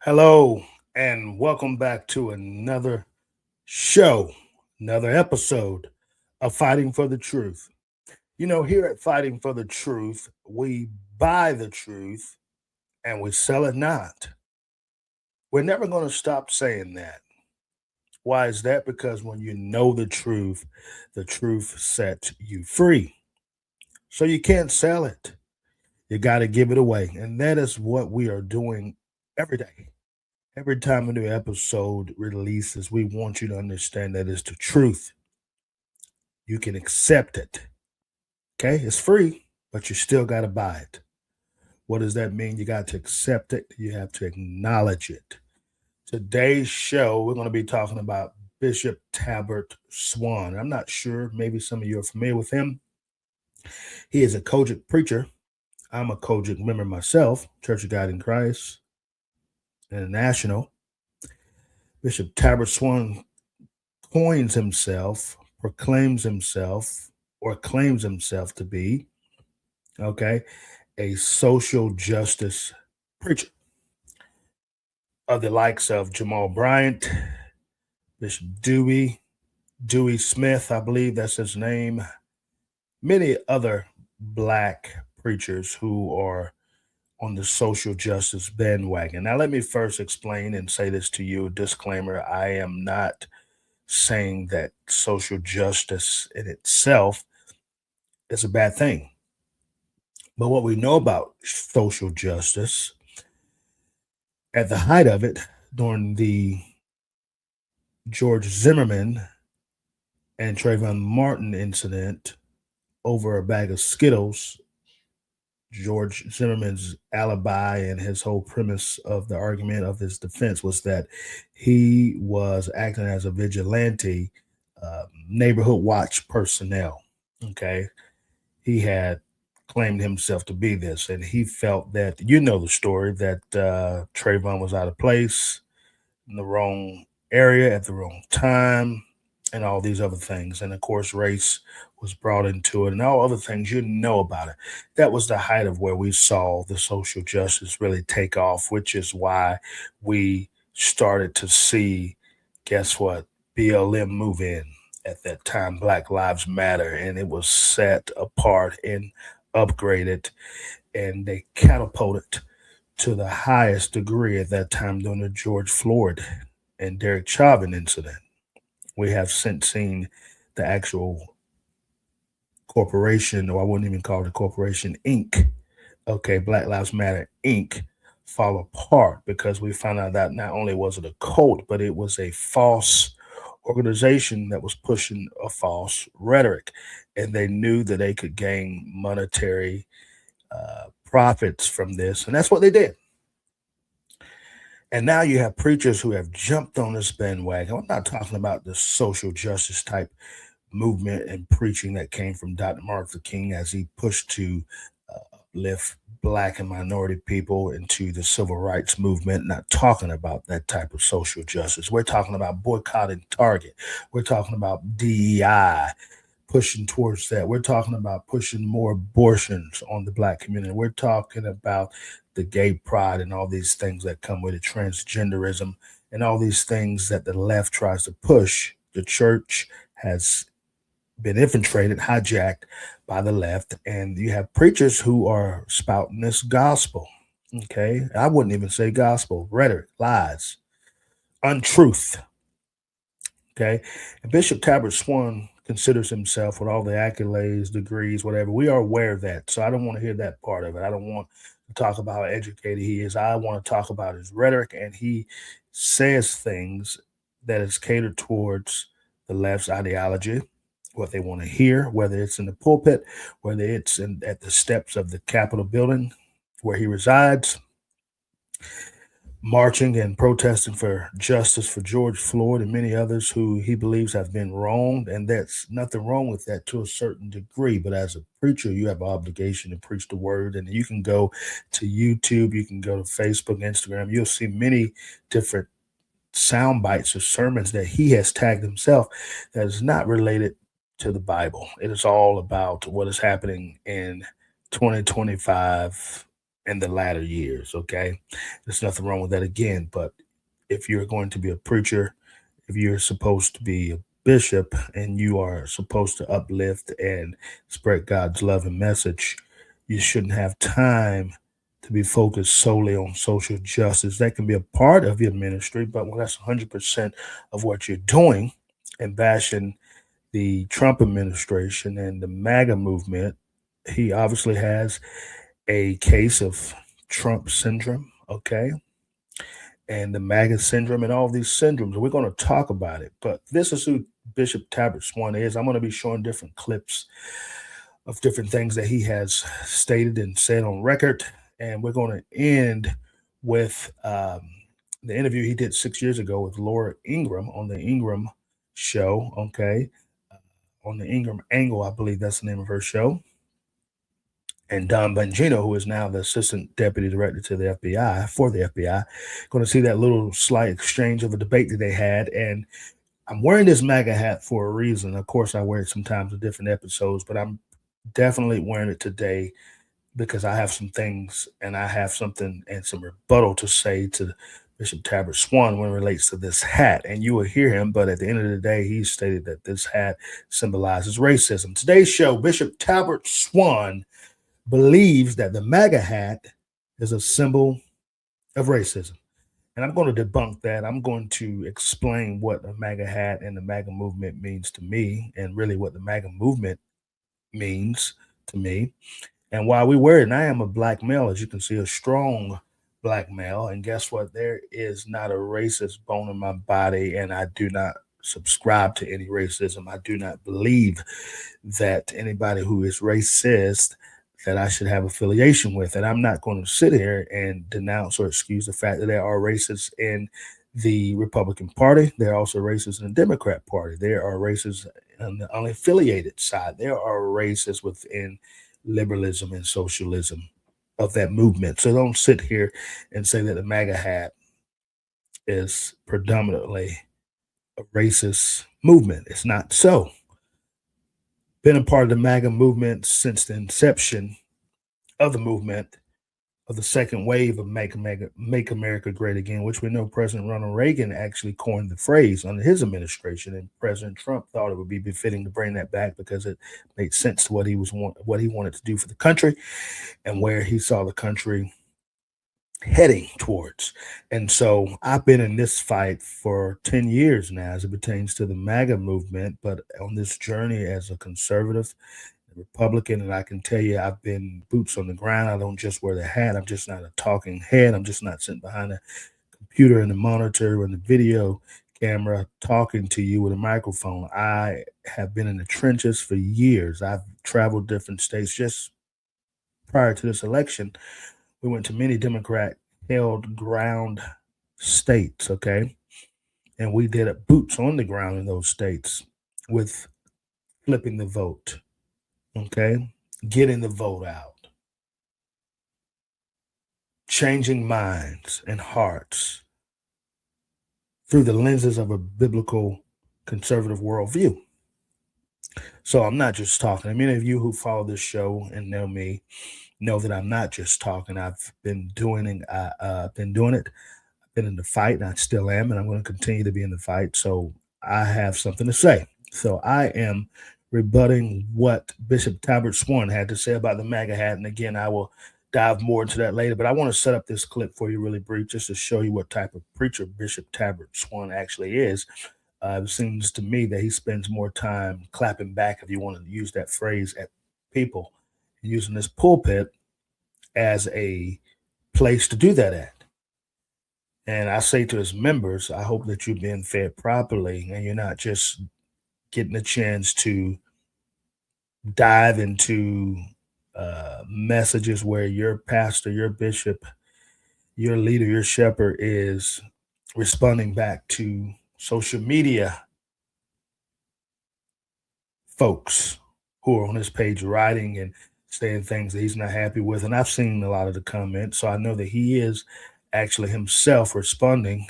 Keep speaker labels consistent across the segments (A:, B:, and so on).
A: Hello, and welcome back to another show, another episode of Fighting for the Truth. Here at Fighting for the Truth, we buy the truth and we sell it not. We're never going to stop saying that. Why is that? Because when you know the truth sets you free. So you can't sell it. You got to give it away. And that is what we are doing every day. Every time a new episode releases, we want you to understand that it's the truth. You can accept it. Okay? It's free, but you still got to buy it. What does that mean? You got to accept it, you have to acknowledge it. Today's show, we're going to be talking about Bishop Talbert Swan. I'm not sure, maybe some of you are familiar with him. He is a Kojic preacher. I'm a Kojic member myself, Church of God in Christ International. Bishop Talbert Swan coins himself, proclaims himself, or claims himself to be, okay, a social justice preacher of the likes of Jamal Bryant, Bishop Dewey Smith, I believe that's his name, many other black preachers who are on the social justice bandwagon. Now, let me first explain and say this to you, disclaimer, I am not saying that social justice in itself is a bad thing. But what we know about social justice at the height of it during the George Zimmerman and Trayvon Martin incident over a bag of Skittles, George Zimmerman's alibi and his whole premise of the argument of his defense was that he was acting as a vigilante, neighborhood watch personnel. Okay. He had claimed himself to be this, and he felt that the story that Trayvon was out of place in the wrong area at the wrong time, and all these other things. And of course, race was brought into it, and all other things about it. That was the height of where we saw the social justice really take off, which is why we started to see, guess what, BLM move in at that time, Black Lives Matter, and it was set apart and upgraded, and they catapulted to the highest degree at that time during the George Floyd and Derek Chauvin incident. We have since seen the actual corporation, or I wouldn't even call it a corporation, Inc. Okay, Black Lives Matter Inc. fall apart because we found out that not only was it a cult, but it was a false organization that was pushing a false rhetoric, and they knew that they could gain monetary profits from this, and that's what they did. And now you have preachers who have jumped on this bandwagon. I'm not talking about the social justice type movement and preaching that came from Dr. Martin Luther King as he pushed to lift black and minority people into the civil rights movement. Not talking about that type of social justice. We're talking about boycotting Target. We're talking about DEI, pushing towards that. We're talking about pushing more abortions on the black community. We're talking about the gay pride and all these things that come with it, transgenderism, and all these things that the left tries to push. The church has been infiltrated, hijacked by the left, and you have preachers who are spouting this gospel. Okay, I wouldn't even say gospel, rhetoric, lies, untruth. Okay, and Bishop Talbert Swan considers himself with all the accolades, degrees, whatever. We are aware of that, so I don't want to hear that part of it. I don't want to talk about how educated he is. I want to talk about his rhetoric, and he says things that is catered towards the left's ideology, what they want to hear, whether it's in the pulpit, whether it's at the steps of the Capitol building where he resides, marching and protesting for justice for George Floyd and many others who he believes have been wronged. And that's nothing wrong with that to a certain degree. But as a preacher, you have an obligation to preach the word. And you can go to YouTube, you can go to Facebook, Instagram. You'll see many different sound bites or sermons that he has tagged himself that is not related to the Bible. It is all about what is happening in 2025 in the latter years. Okay, there's nothing wrong with that again. But if you're going to be a preacher, if you're supposed to be a bishop and you are supposed to uplift and spread God's love and message, you shouldn't have time to be focused solely on social justice. That can be a part of your ministry, but when that's 100% of what you're doing and bashing the Trump administration and the MAGA movement, he obviously has a case of Trump syndrome, okay? And the MAGA syndrome and all of these syndromes. We're going to talk about it. But this is who Bishop Talbert Swan is. I'm going to be showing different clips of different things that he has stated and said on record. And we're going to end with the interview he did 6 years ago with Laura Ingraham on the Ingraham show, okay? On the Ingraham Angle, I believe that's the name of her show. And Don Bongino, who is now the assistant deputy director to the FBI, for the FBI, going to see that little slight exchange of a debate that they had. And I'm wearing this MAGA hat for a reason. Of course, I wear it sometimes in different episodes, but I'm definitely wearing it today because I have some things and I have something and some rebuttal to say to Bishop Talbert Swan when it relates to this hat. And you will hear him, but at the end of the day, he stated that this hat symbolizes racism. Today's show, Bishop Talbert Swan believes that the MAGA hat is a symbol of racism. And I'm going to debunk that. I'm going to explain what the MAGA hat and the MAGA movement means to me, and really what the MAGA movement means to me, and why we wear it. And I am a black male, as you can see, a strong black male. And guess what? There is not a racist bone in my body, and I do not subscribe to any racism. I do not believe that anybody who is racist that I should have affiliation with. And I'm not going to sit here and denounce or excuse the fact that there are racists in the Republican Party. There are also racists in the Democrat Party. There are racists on the unaffiliated side. There are racists within liberalism and socialism of that movement. So don't sit here and say that the MAGA hat is predominantly a racist movement. It's not so. Been a part of the MAGA movement since the inception of the movement of the second wave of Make America Great Again, which we know President Ronald Reagan actually coined the phrase under his administration, and President Trump thought it would be befitting to bring that back because it made sense to what he wanted to do for the country and where he saw the country heading towards. And so I've been in this fight for 10 years now as it pertains to the MAGA movement, but on this journey as a conservative Republican, and I can tell you I've been boots on the ground. I don't just wear the hat. I'm just not a talking head. I'm just not sitting behind a computer and the monitor and the video camera talking to you with a microphone. I have been in the trenches for years. I've traveled different states. Just prior to this election, we went to many Democrat-held ground states, okay? And we did it boots on the ground in those states with flipping the vote, okay? Getting the vote out, changing minds and hearts through the lenses of a biblical conservative worldview. So I'm not just talking. Many of you who follow this show and know me know that I'm not just talking. I've been doing it. I've been in the fight, and I still am, and I'm going to continue to be in the fight. So I have something to say. So I am rebutting what Bishop Talbert Swan had to say about the MAGA hat. And again, I will dive more into that later, but I want to set up this clip for you really brief just to show you what type of preacher Bishop Talbert Swan actually is. It seems to me that he spends more time clapping back, if you want to use that phrase, at people, using this pulpit as a place to do that at. And I say to his members, I hope that you're being fed properly and you're not just getting a chance to dive into messages where your pastor, your bishop, your leader, your shepherd is responding back to social media folks who are on his page writing and saying things that he's not happy with. And I've seen a lot of the comments, so I know that he is actually himself responding.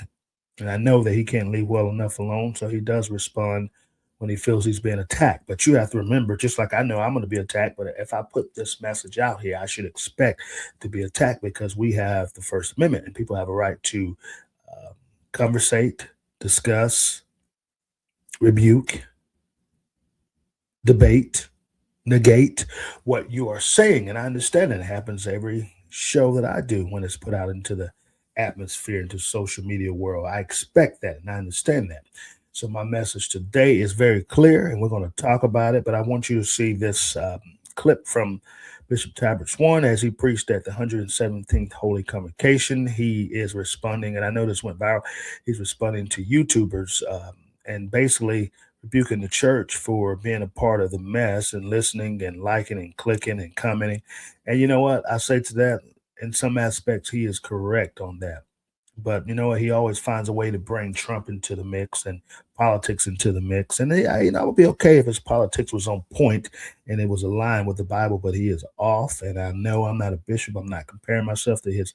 A: And I know that he can't leave well enough alone, so he does respond when he feels he's being attacked. But you have to remember, just like I know I'm going to be attacked, but if I put this message out here, I should expect to be attacked because we have the First Amendment and people have a right to conversate, discuss, rebuke, debate, negate what you are saying. And I understand that it happens every show that I do when it's put out into the atmosphere, into social media world. I expect that and I understand that. So my message today is very clear and we're going to talk about it. But I want you to see this clip from Bishop Talbert Swan as he preached at the 117th Holy Convocation. He is responding, and I know this went viral. He's responding to YouTubers and basically rebuking the church for being a part of the mess and listening and liking and clicking and commenting. And you know what? I say to that, in some aspects, he is correct on that. But you know what? He always finds a way to bring Trump into the mix and politics into the mix. And I would be okay if his politics was on point and it was aligned with the Bible, but he is off. And I know I'm not a bishop. I'm not comparing myself to his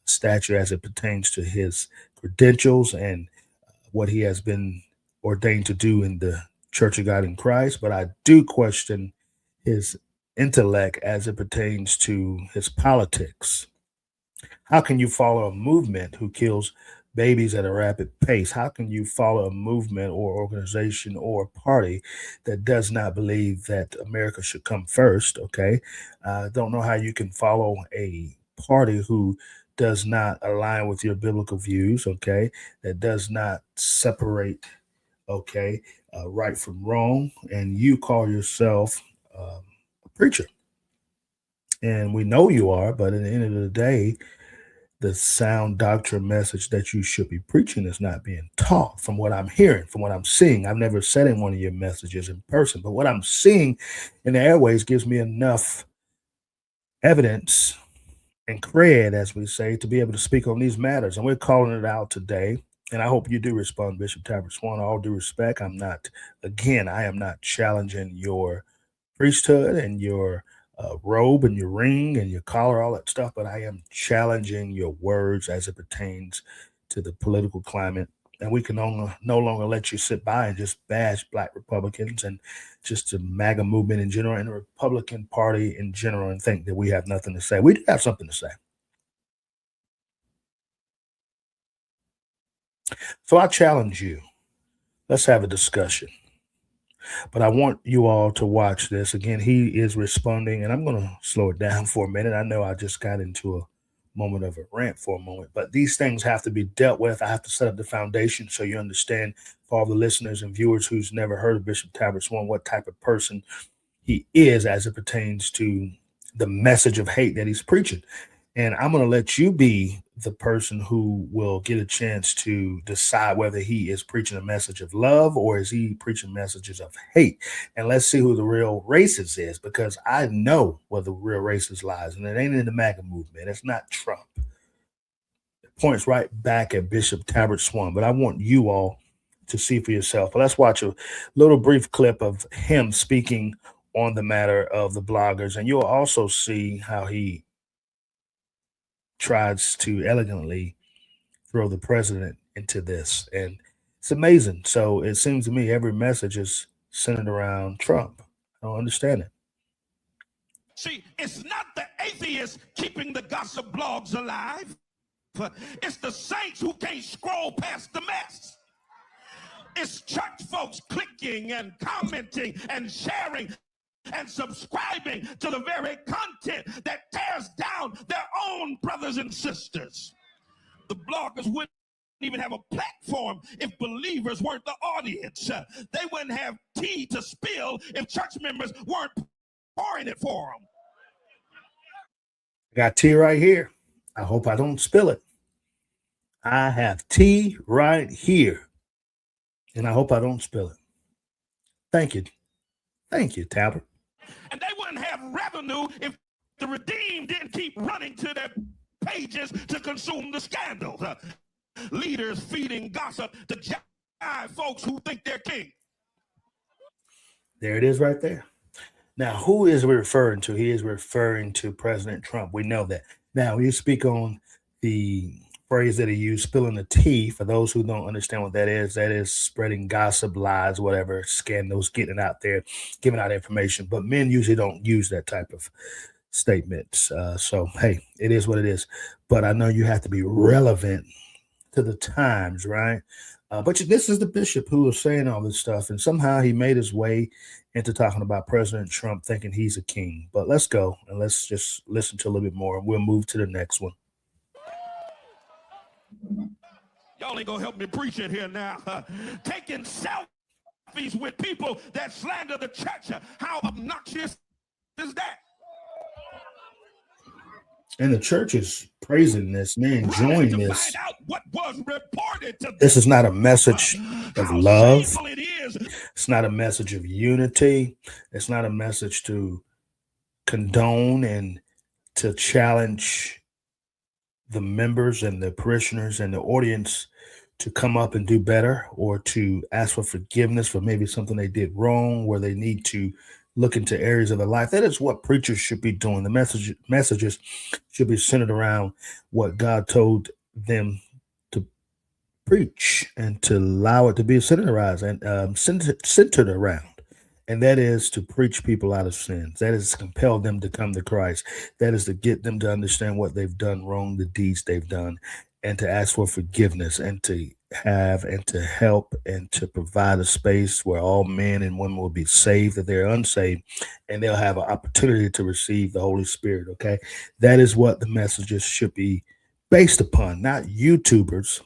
A: stature as it pertains to his credentials and what he has been ordained to do in the Church of God in Christ, but I do question his intellect as it pertains to his politics. How can you follow a movement who kills babies at a rapid pace? How can you follow a movement or organization or party that does not believe that America should come first? Okay. I don't know how you can follow a party who does not align with your biblical views, okay, that does not separate, okay, right from wrong, and you call yourself a preacher. And we know you are, but at the end of the day, the sound doctrine message that you should be preaching is not being taught from what I'm hearing, from what I'm seeing. I've never said in one of your messages in person, but what I'm seeing in the airways gives me enough evidence and cred, as we say, to be able to speak on these matters. And we're calling it out today. And I hope you do respond, Bishop Talbert Swan. All due respect, I am not challenging your priesthood and your robe and your ring and your collar, all that stuff, but I am challenging your words as it pertains to the political climate. And we can no longer let you sit by and just bash Black Republicans and just the MAGA movement in general and the Republican Party in general and think that we have nothing to say. We do have something to say. So I challenge you. Let's have a discussion. But I want you all to watch this. Again, he is responding, and I'm going to slow it down for a minute. I know I just got into a moment of a rant for a moment, but these things have to be dealt with. I have to set up the foundation so you understand, for all the listeners and viewers who's never heard of Bishop Talbert Swan, what type of person he is as it pertains to the message of hate that he's preaching. And I'm going to let you be the person who will get a chance to decide whether he is preaching a message of love or is he preaching messages of hate. And let's see who the real racist is, because I know where the real racist lies, and it ain't in the MAGA movement. It's not Trump. It points right back at Bishop Talbert Swan. But I want you all to see for yourself. But let's watch a little brief clip of him speaking on the matter of the bloggers, and you'll also see how he tries to elegantly throw the president into this. And it's amazing. So it seems to me every message is centered around Trump. I don't understand it.
B: See, it's not the atheists keeping the gossip blogs alive. It's the saints who can't scroll past the mess. It's church folks clicking and commenting and sharing and subscribing to the very content that tears down their own brothers and sisters. The bloggers wouldn't even have a platform if believers weren't the audience. They wouldn't have tea to spill if church members weren't pouring it for them.
A: I got tea right here. I hope I don't spill it. I have tea right here, and I hope I don't spill it. Thank you. Thank you, Talbert.
B: And they wouldn't have revenue if the redeemed didn't keep running to their pages to consume the scandals. Leaders feeding gossip to jive folks who think they're king.
A: There it is right there. Now, who is he referring to? He is referring to President Trump. We know that. Now, you speak on the phrase that he used, spilling the tea. For those who don't understand what that is spreading gossip, lies, whatever, scandals, getting out there, giving out information. But men usually don't use that type of statements. So, hey, it is what it is. But I know you have to be relevant to the times, right? But this is the bishop who was saying all this stuff, and somehow he made his way into talking about President Trump, thinking he's a king. But let's go and let's just listen to a little bit more, and we'll move to the next one.
B: Y'all ain't gonna help me preach it here now. Taking selfies with people that slander the church. How obnoxious is that?
A: And the church is praising this, man, enjoying this.
B: Find out what was reported to
A: this is not a message of love.
B: It is.
A: It's not a message of unity. It's not a message to condone and to challenge the members and the parishioners and the audience to come up and do better, or to ask for forgiveness for maybe something they did wrong, where they need to look into areas of their life. That is what preachers should be doing. The messages should be centered around what God told them to preach, and to allow it to be centered around. And that is to preach people out of sins. That is to compel them to come to Christ. That is to get them to understand what they've done wrong, the deeds they've done, and to ask for forgiveness, and to have and to help and to provide a space where all men and women will be saved, that they're unsaved, and they'll have an opportunity to receive the Holy Spirit. Okay. That is what the messages should be based upon, not YouTubers,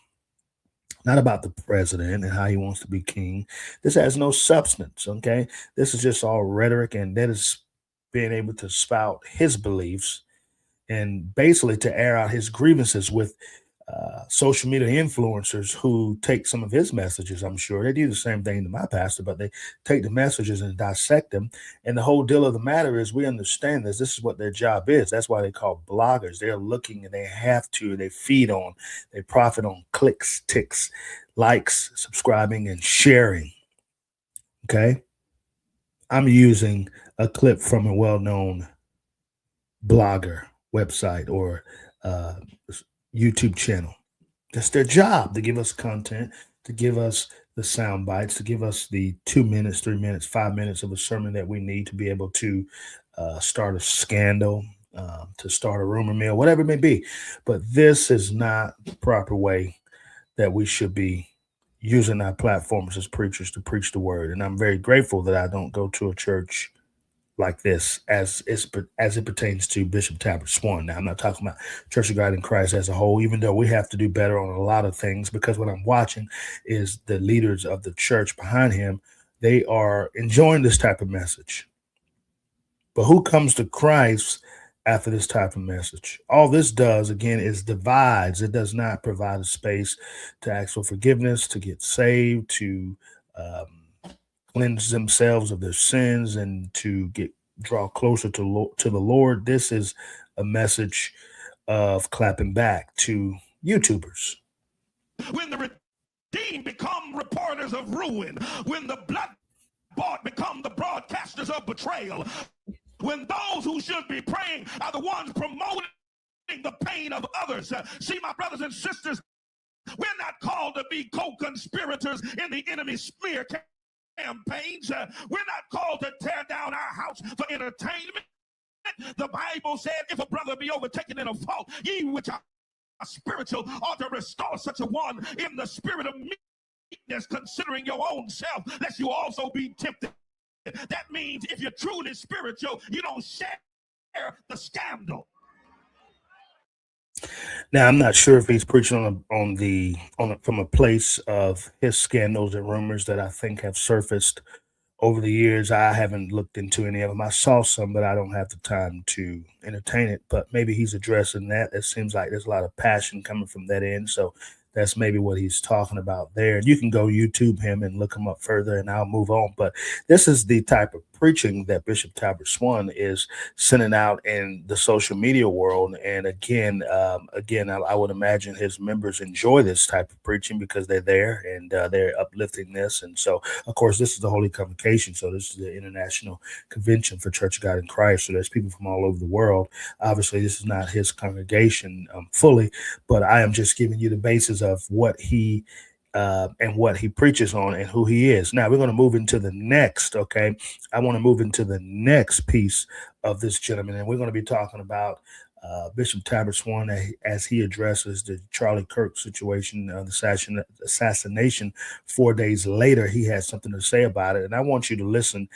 A: not about the president and how he wants to be king. This has no substance. Okay. This is just all rhetoric, and that is being able to spout his beliefs and basically to air out his grievances with social media influencers who take some of his messages. I'm sure they do the same thing to my pastor, but they take the messages and dissect them. And the whole deal of the matter is, we understand this. This is what their job is. That's why they call bloggers. They're looking, and they have to, they feed on, they profit on clicks, ticks, likes, subscribing, and sharing. Okay. I'm using a clip from a well-known blogger website or YouTube channel. That's their job, to give us content, to give us the sound bites, to give us the 2 minutes, 3 minutes, 5 minutes of a sermon that we need to be able to start a scandal, to start a rumor mill, whatever it may be. But this is not the proper way that we should be using our platforms as preachers to preach the word. And I'm very grateful that I don't go to a church like this as it pertains to Bishop Talbert Swan. Now, I'm not talking about Church of God in Christ as a whole, even though we have to do better on a lot of things, because what I'm watching is the leaders of the church behind him. They are enjoying this type of message. But who comes to Christ after this type of message? All this does, again, is divides. It does not provide a space to ask for forgiveness, to get saved, to cleanse themselves of their sins, and to draw closer to the Lord. This is a message of clapping back to YouTubers.
B: When the redeemed become reporters of ruin, when the blood bought become the broadcasters of betrayal, when those who should be praying are the ones promoting the pain of others. See, my brothers and sisters, we're not called to be co-conspirators in the enemy's smear campaigns. We're not called to tear down our house for entertainment. The Bible said, if a brother be overtaken in a fault, ye which are spiritual ought to restore such a one in the spirit of meekness, considering your own self, lest you also be tempted. That means if you're truly spiritual, you don't share the scandal.
A: Now, I'm not sure if he's preaching from a place of his scandals and rumors that I think have surfaced over the years. I haven't looked into any of them. I saw some, but I don't have the time to entertain it. But maybe he's addressing that. It seems like there's a lot of passion coming from that end. So that's maybe what he's talking about there. You can go YouTube him and look him up further, and I'll move on. But this is the type of preaching that Bishop Talbert Swan is sending out in the social media world. And again, I would imagine his members enjoy this type of preaching because they're there and they're uplifting this. And so, of course, this is the Holy Convocation. So this is the International Convention for Church of God in Christ. So there's people from all over the world. Obviously, this is not his congregation fully, but I am just giving you the basis of what he and what he preaches on and who he is. Now we're going to move into the next. Okay, I want to move into the next piece of this gentleman, and we're going to be talking about Bishop Talbert Swan as he addresses the Charlie Kirk situation, the assassination 4 days later. He has something to say about it, and I want you to listen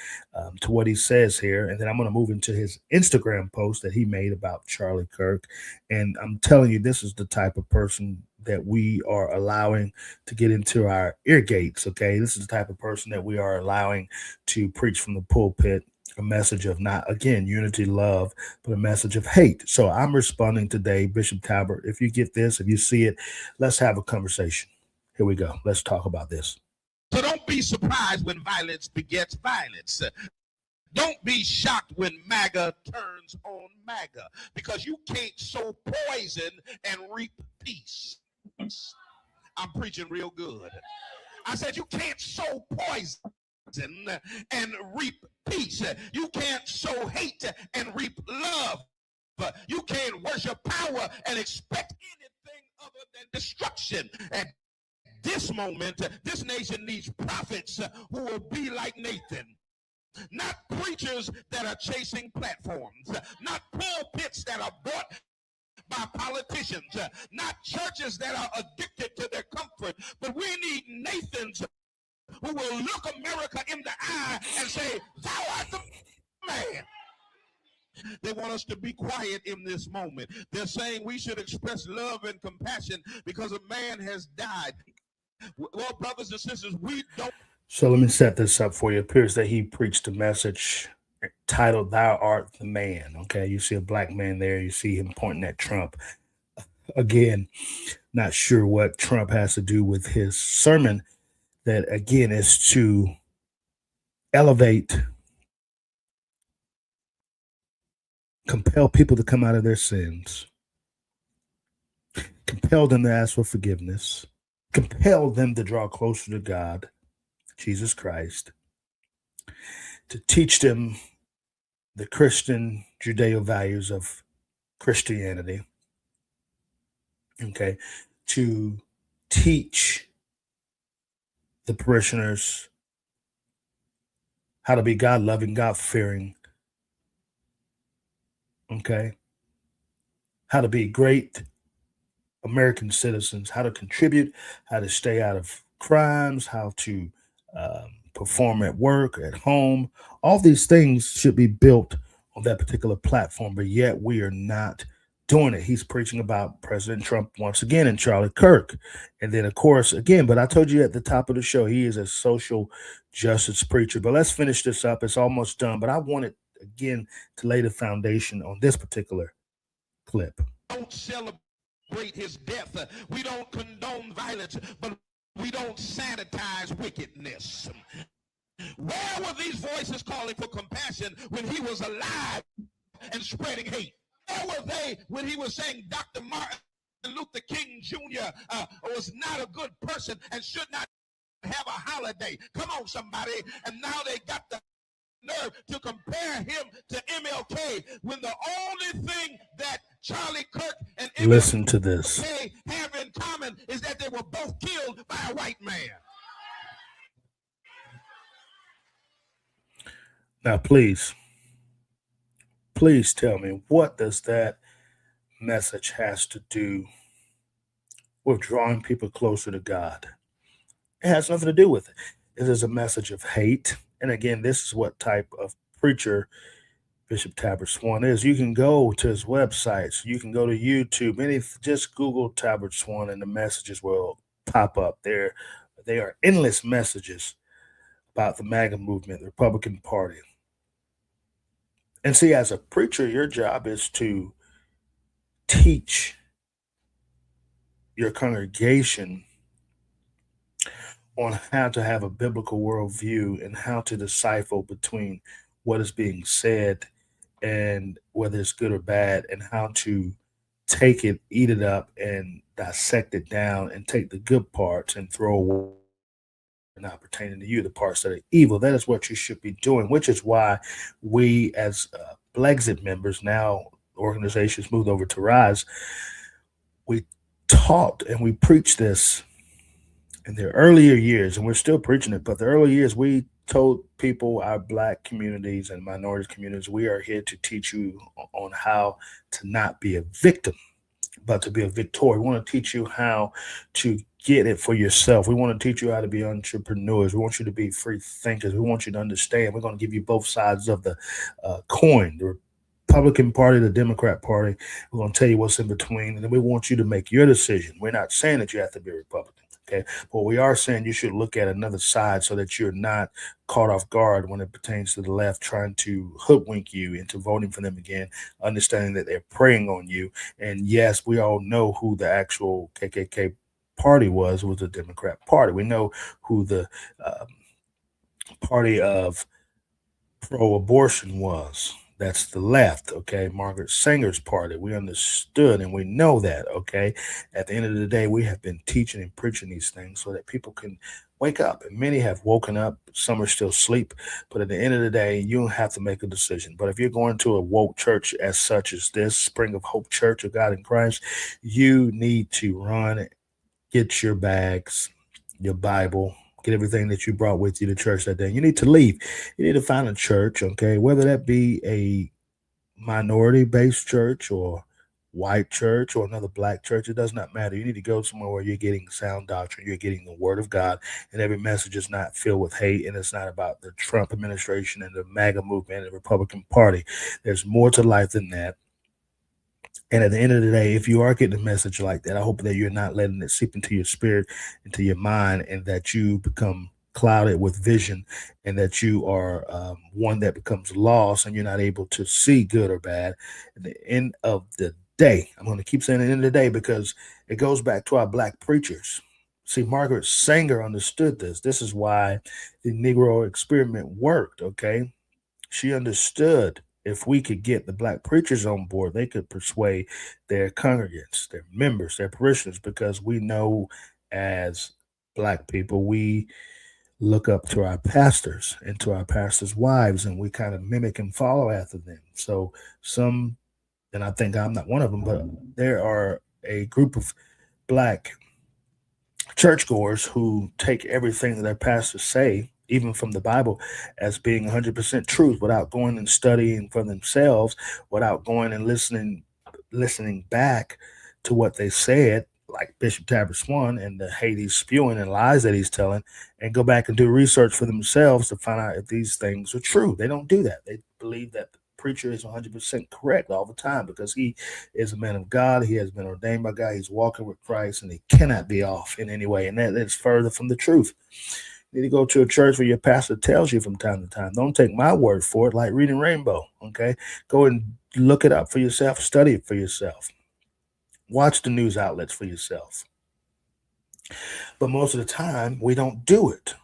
A: to what he says here, and then I'm going to move into his Instagram post that he made about Charlie Kirk. And I'm telling you, this is the type of person that we are allowing to get into our ear gates. Okay, this is the type of person that we are allowing to preach from the pulpit a message of not, again, unity, love, but a message of hate. So I'm responding today, Bishop Talbert. If you get this, if you see it, let's have a conversation. Here we go. Let's talk about this.
B: So don't be surprised when violence begets violence. Don't be shocked when MAGA turns on MAGA, because you can't sow poison and reap peace. I'm preaching real good. I said you can't sow poison and reap peace. You can't sow hate and reap love. You can't worship power and expect anything other than destruction. At this moment, this nation needs prophets who will be like Nathan. Not preachers that are chasing platforms, not pulpits that are bought by politicians, not churches that are addicted to their comfort, but we need Nathans who will look America in the eye and say, "Thou art the man." They want us to be quiet in this moment. They're saying we should express love and compassion because a man has died. Well, brothers and sisters, we don't.
A: So let me set this up for you. It appears that he preached a message titled "Thou Art the Man." Okay, you see a black man there. You see him pointing at Trump. Again, not sure what Trump has to do with his sermon. That again is to elevate, compel people to come out of their sins, compel them to ask for forgiveness, compel them to draw closer to God, Jesus Christ, to teach them the Christian Judeo values of Christianity, okay, to teach the parishioners how to be God loving, God fearing, okay, how to be great American citizens, how to contribute, how to stay out of crimes, how to perform at work, at home. All these things should be built on that particular platform, but yet we are not doing it. He's preaching about President Trump once again and Charlie Kirk. And then, of course, again, but I told you at the top of the show, he is a social justice preacher. But let's finish this up. It's almost done. But I wanted, again, to lay the foundation on this particular clip.
B: Don't celebrate his death. We don't condone violence, but we don't sanitize wickedness. Where were these voices calling for compassion when he was alive and spreading hate? Where were they when he was saying Dr. Martin Luther King Jr. Was not a good person and should not have a holiday? Come on, somebody. And now they got the nerve to compare him to MLK when the only thing that Charlie Kirk and MLK
A: Listen to this.
B: have in common is that they were both killed by a white man.
A: Now, please tell me, what does that message has to do with drawing people closer to God? It has nothing to do with it. It is a message of hate. And again, this is what type of preacher Bishop Talbert Swan is. You can go to his websites. You can go to YouTube. Just Google Talbert Swan and the messages will pop up there. They are endless messages about the MAGA movement, the Republican Party. And see, as a preacher, your job is to teach your congregation on how to have a biblical worldview and how to decipher between what is being said and whether it's good or bad, and how to take it, eat it up, and dissect it down and take the good parts and throw away not pertaining to you, the parts that are evil. That is what you should be doing, which is why we, as Blexit members, now organizations moved over to Rise, we taught and we preached this in the earlier years, and we're still preaching it, but the early years we told people, our black communities and minority communities, we are here to teach you on how to not be a victim, but to be a victor. We want to teach you how to get it for yourself. We want to teach you how to be entrepreneurs. We want you to be free thinkers. We want you to understand. We're going to give you both sides of the coin, the Republican Party, the Democrat Party. We're going to tell you what's in between, and then we want you to make your decision. We're not saying that you have to be a Republican. Okay, but we are saying you should look at another side so that you're not caught off guard when it pertains to the left trying to hoodwink you into voting for them again, understanding that they're preying on you. And yes, we all know who the actual KKK party was the Democrat Party. We know who the um, party of pro-abortion was. That's the left, okay? Margaret Sanger's party. We understood and we know that, okay? At the end of the day, we have been teaching and preaching these things so that people can wake up. And many have woken up. Some are still asleep. But at the end of the day, you don't have to make a decision. But if you're going to a woke church as such as this, Spring of Hope Church of God in Christ, you need to run, get your bags, your Bible, get everything that you brought with you to church that day. You need to leave. You need to find a church, okay, whether that be a minority based church or white church or another black church. It does not matter. You need to go somewhere where you're getting sound doctrine, you're getting the word of God, and every message is not filled with hate, and it's not about the Trump administration and the MAGA movement and the Republican Party. There's more to life than that. And at the end of the day, if you are getting a message like that, I hope that you're not letting it seep into your spirit, into your mind, and that you become clouded with vision, and that you are one that becomes lost and you're not able to see good or bad. At the end of the day, I'm going to keep saying the end of the day because it goes back to our black preachers. See, Margaret Sanger understood this. This is why the Negro experiment worked, okay? She understood if we could get the black preachers on board, they could persuade their congregants, their members, their parishioners, because we know as black people, we look up to our pastors and to our pastors' wives, and we kind of mimic and follow after them. So some, and I think I'm not one of them, but there are a group of black churchgoers who take everything that their pastors say, even from the Bible, as being 100% truth without going and studying for themselves, without going and listening back to what they said, like Bishop Talbert Swan and the hate he's spewing and lies that he's telling, and go back and do research for themselves to find out if these things are true. They don't do that. They believe that the preacher is 100% correct all the time because he is a man of God. He has been ordained by God. He's walking with Christ, and he cannot be off in any way. And that is further from the truth. You need to go to a church where your pastor tells you from time to time. Don't take my word for it, like reading Rainbow. Okay, go and look it up for yourself. Study it for yourself. Watch the news outlets for yourself. But most of the time, we don't do it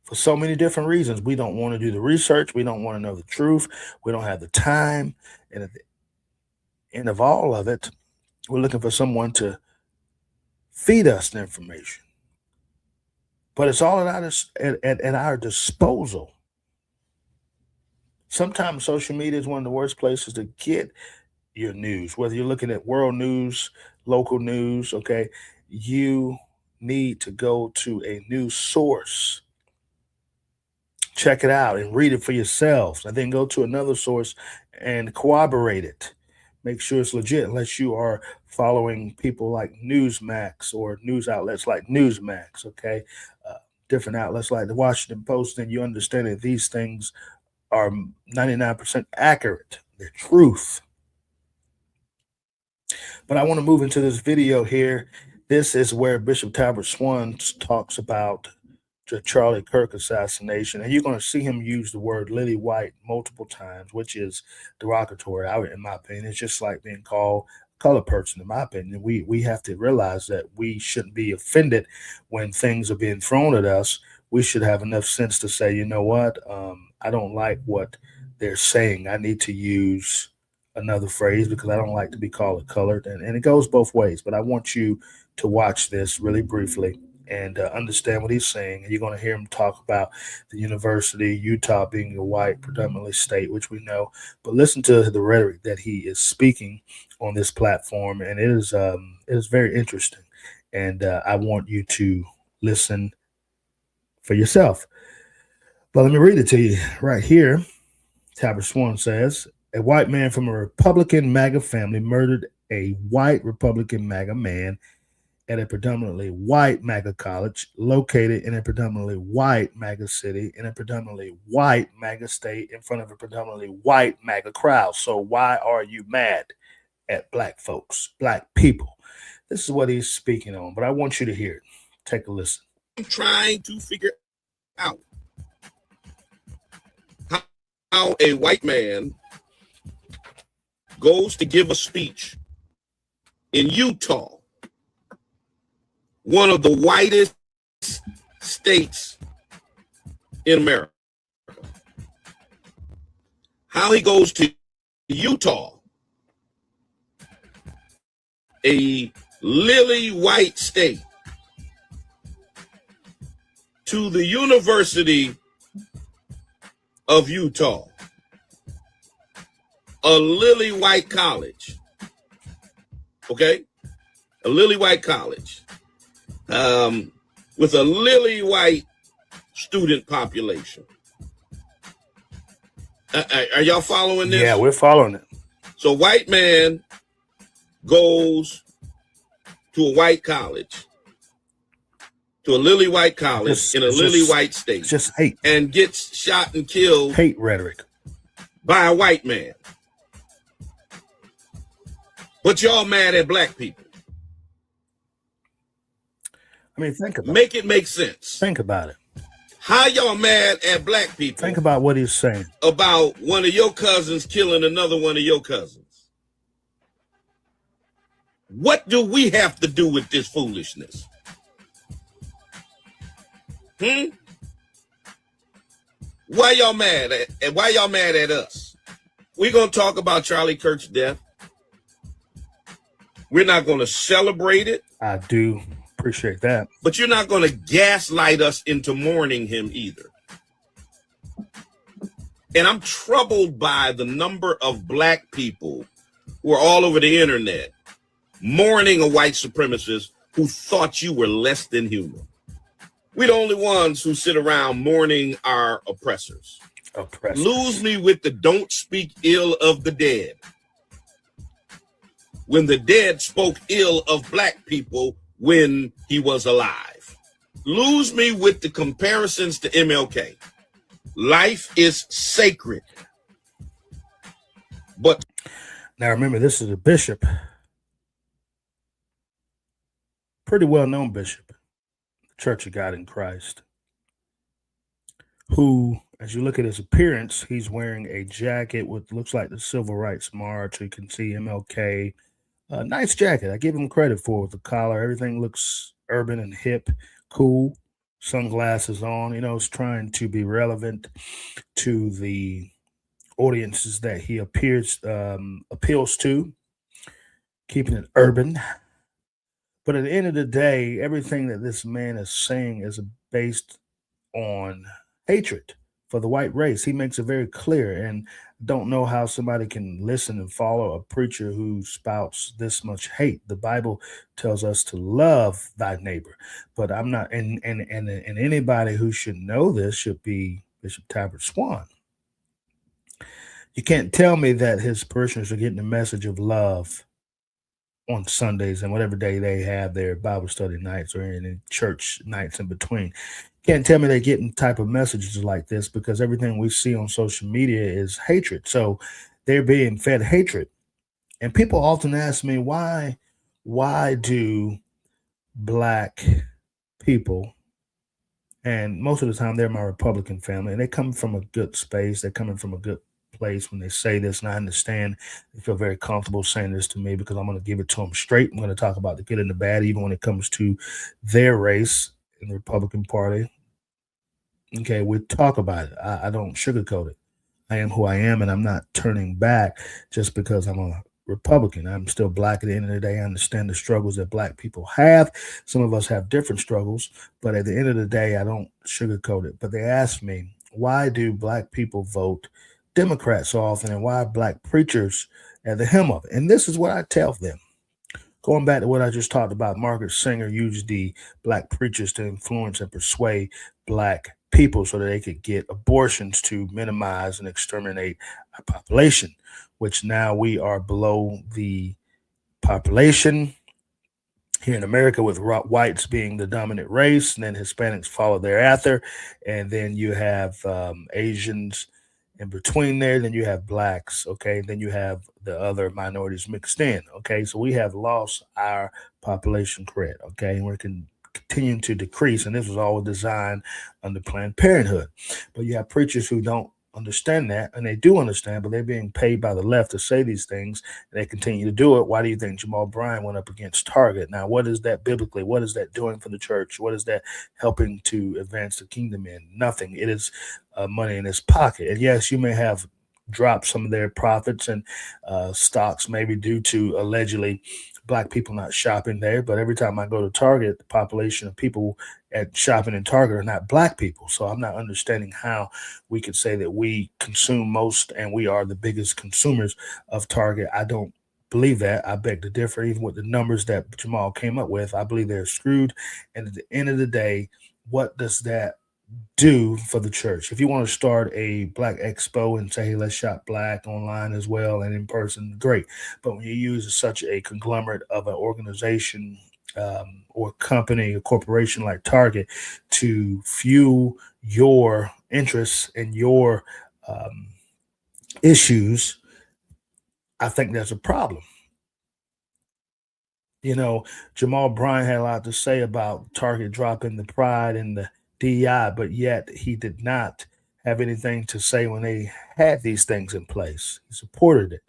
A: for so many different reasons. We don't want to do the research. We don't want to know the truth. We don't have the time. And at the end of all of it, we're looking for someone to feed us the information. But it's all at our disposal. Sometimes social media is one of the worst places to get your news, whether you're looking at world news, local news, okay, you need to go to a news source, check it out and read it for yourselves, and then go to another source and corroborate it. Make sure it's legit, unless you are following people like Newsmax or news outlets like Newsmax, okay? Uh, Different outlets like the Washington Post, then you understand that these things are 99% accurate, they're truth. But I want to move into this video here. This is where Bishop Talbert Swan talks about the Charlie Kirk assassination, and you're going to see him use the word Lily White multiple times, which is derogatory. In my opinion, it's just like being called colored person, in my opinion. We have to realize that we shouldn't be offended when things are being thrown at us. We should have enough sense to say, you know what, I don't like what they're saying. I need to use another phrase because I don't like to be called colored, and it goes both ways. But I want you to watch this really briefly and understand what he's saying. And you're going to hear him talk about the university, Utah being a white predominantly state, which we know. But listen to the rhetoric that he is speaking on this platform, and it is very interesting. And I want you to listen for yourself. But let me read it to you right here. Talbert Swan says, a white man from a Republican MAGA family murdered a white Republican MAGA man at a predominantly white MAGA college located in a predominantly white MAGA city in a predominantly white MAGA state in front of a predominantly white MAGA crowd. So why are you mad at black folks, black people? This is what he's speaking on, but I want you to hear it. Take a listen.
C: I'm trying to figure out how a white man goes to give a speech in Utah, one of the whitest states in America. How he goes to Utah, a lily white state, to the University of Utah, a lily white college, okay? A lily white college with a lily white student population. Are y'all following this?
A: Yeah, we're following it.
C: So white man goes to a white college, to a lily white college in a lily white state,
A: just hate,
C: and gets shot and killed,
A: hate rhetoric,
C: by a white man. But y'all mad at black people.
A: I mean, think about
C: it. Make sense.
A: Think about it.
C: How y'all mad at black people?
A: Think about what he's saying.
C: About one of your cousins killing another one of your cousins. What do we have to do with this foolishness? Why y'all mad at? Why y'all mad at us? We're gonna talk about Charlie Kirk's death. We're not gonna celebrate it.
A: I do appreciate that.
C: But you're not gonna gaslight us into mourning him either. And I'm troubled by the number of black people who are all over the internet mourning a white supremacist who thought you were less than human. We're the only ones who sit around mourning our oppressors. Lose me with the don't speak ill of the dead, when the dead spoke ill of black people when he was alive. Lose me with the comparisons to MLK. Life is sacred. But
A: now remember, this is a bishop, pretty well-known bishop, Church of God in Christ, who, as you look at his appearance, he's wearing a jacket with looks like the Civil Rights March. You can see MLK. Nice jacket. I give him credit for it. The collar, everything looks urban and hip, cool. Sunglasses on. You know, it's trying to be relevant to the audiences that he appeals to, keeping it urban. But at the end of the day, everything that this man is saying is based on hatred for the white race. He makes it very clear, and don't know how somebody can listen and follow a preacher who spouts this much hate. The Bible tells us to love thy neighbor, but I'm not, and anybody who should know this should be Bishop Talbert Swan. You can't tell me that his parishioners are getting the message of love on Sundays and whatever day they have their Bible study nights or any church nights in between. Can't tell me they're getting type of messages like this, because everything we see on social media is hatred. So they're being fed hatred. And people often ask me, why do black people, and most of the time they're my Republican family, and they come from a good space, they're coming from a good place when they say this, and I understand they feel very comfortable saying this to me because I'm going to give it to them straight. I'm going to talk about the good and the bad, even when it comes to their race in the Republican Party. Okay, we talk about it. I don't sugarcoat it. I am who I am, and I'm not turning back just because I'm a Republican. I'm still black at the end of the day. I understand the struggles that black people have. Some of us have different struggles, but at the end of the day, I don't sugarcoat it. But they asked me, why do black people vote Democrat so often, and why are black preachers at the helm of it? And this is what I tell them. Going back to what I just talked about, Margaret Sanger used the black preachers to influence and persuade black people so that they could get abortions to minimize and exterminate our population, which now we are below the population here in America, with whites being the dominant race, and then Hispanics follow thereafter, and then you have Asians in between there, then you have blacks, okay, then you have the other minorities mixed in, okay, so we have lost our population cred, okay, and we're continuing to decrease, and this was all designed under Planned Parenthood. But you have preachers who don't understand that, and they do understand, but they're being paid by the left to say these things, and they continue to do it. Why do you think Jamal Bryant went up against Target? Now, what is that biblically? What is that doing for the church? What is that helping to advance the kingdom in? Nothing. It is money in his pocket. And yes, you may have dropped some of their profits and stocks, maybe due to allegedly black people not shopping there. But every time I go to Target, the population of people at shopping in Target are not black people. So I'm not understanding how we could say that we consume most and we are the biggest consumers of Target. I don't believe that. I beg to differ. Even with the numbers that Jamal came up with, I believe they're screwed. And at the end of the day, what does that do for the church? If you want to start a black expo and say, hey, let's shop black online as well and in person, great. But when you use such a conglomerate of an organization or company, a corporation like Target to fuel your interests and your issues, I think that's a problem. You know, Jamal Bryant had a lot to say about Target dropping the pride and the DEI, but yet he did not have anything to say when they had these things in place. He supported it,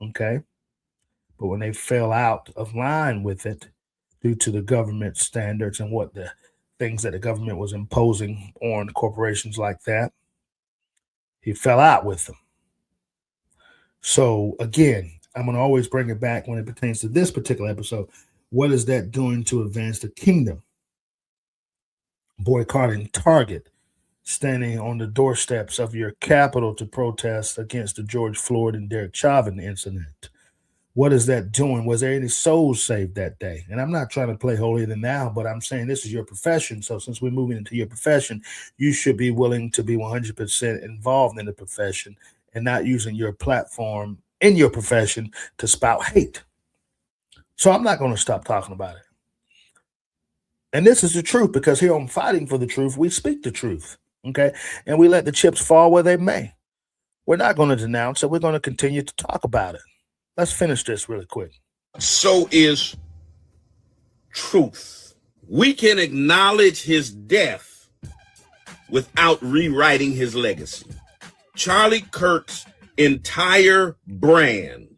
A: okay? But when they fell out of line with it due to the government standards and what the things that the government was imposing on corporations like that, he fell out with them. So again, I'm going to always bring it back when it pertains to this particular episode. What is that doing to advance the kingdom? Boycotting Target, standing on the doorsteps of your capital to protest against the George Floyd and Derek Chauvin incident. What is that doing? Was there any souls saved that day? And I'm not trying to play holier than thou, but I'm saying this is your profession. So since we're moving into your profession, you should be willing to be 100% involved in the profession and not using your platform in your profession to spout hate. So I'm not going to stop talking about it. And this is the truth, because here on Fighting for the Truth, we speak the truth, okay? And we let the chips fall where they may. We're not going to denounce it. We're going to continue to talk about it. Let's finish this really quick.
C: So is truth. We can acknowledge his death without rewriting his legacy. Charlie Kirk's entire brand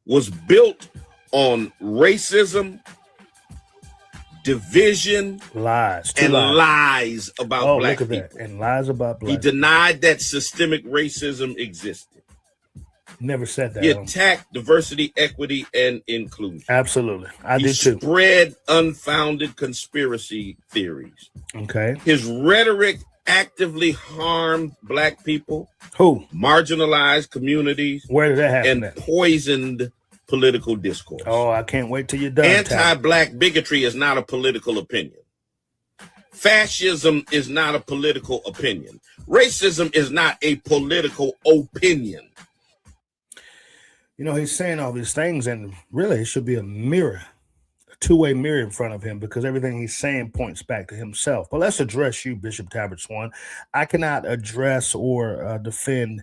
C: was built on racism, division,
A: lies
C: about black people.
A: That. And lies about black.
C: He denied that systemic racism existed.
A: Never said that.
C: He attacked diversity, equity, and inclusion.
A: Absolutely. I did too.
C: He spread unfounded conspiracy theories.
A: Okay.
C: His rhetoric actively harmed black people.
A: Who?
C: Marginalized communities.
A: Where did that happen?
C: And poisoned political discourse.
A: Oh, I can't wait till you're done.
C: Anti-black bigotry is not a political opinion. Fascism is not a political opinion. Racism is not a political opinion.
A: You know, he's saying all these things, and really it should be a mirror, a two-way mirror in front of him, because everything he's saying points back to himself. But let's address you, Bishop Talbert Swan. I cannot address or defend